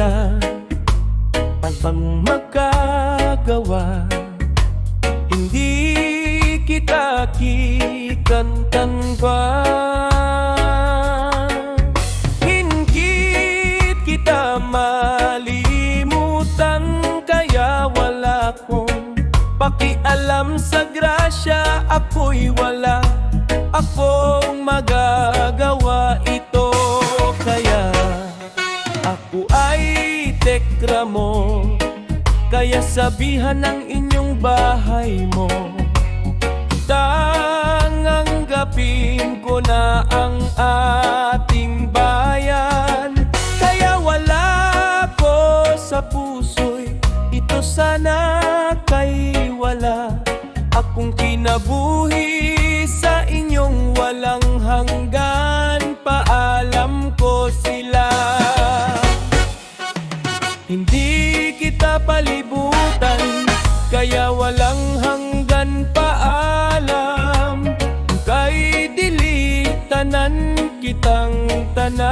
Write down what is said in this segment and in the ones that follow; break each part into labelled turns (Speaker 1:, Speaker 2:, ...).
Speaker 1: wala, ang bang magagawa? Hindi kita kikantan pa, hingkit kita malimutan, kaya wala kong pakialam sa grasya. Ako'y wala akong magagawa ito, kaya ako ay tekra mo. Kaya sabihan ng inyong bahay mo, tanggapin ko na ang ating bayan. Kaya wala ko sa puso'y ito, sana kay wala akong kinabuhi sa inyong walang hanggan. Paalam ko sila, hindi kita palibutan, kaya walang hanggan. Paalam kay dili tanan kitang tanan.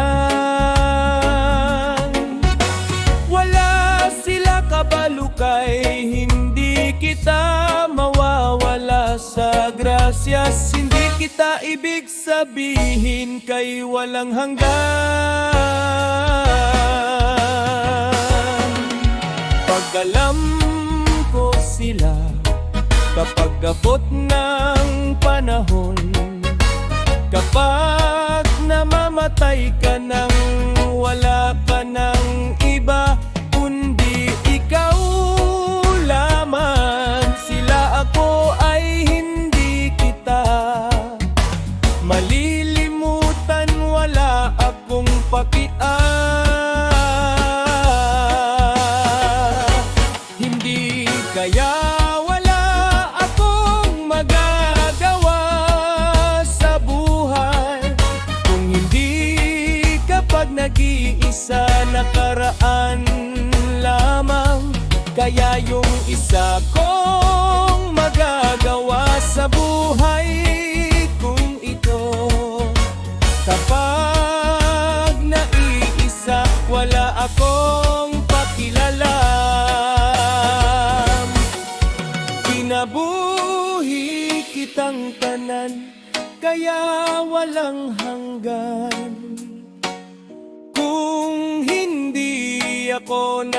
Speaker 1: Wala sila kabalo kay hindi kita mawawala sa grasyas. Hindi kita ibig sabihin kay walang hanggan. Pag-alam ko sila kapag abot ng panahon, kapag namamatay ka nang wala ka ng iba kundi ikaw lamang. Sila ako ay hindi kita malilimutan, wala akong hindi kaya wala akong magagawa sa buhay kung hindi kapag nag-iisa, nakaraan lamang. Kaya yung isa kong magagawa sa buhay kung ito, kapag naiisa, wala akong pakilalam. Kinabuhi kitang tanan, kaya walang hanggan. Kung hindi ako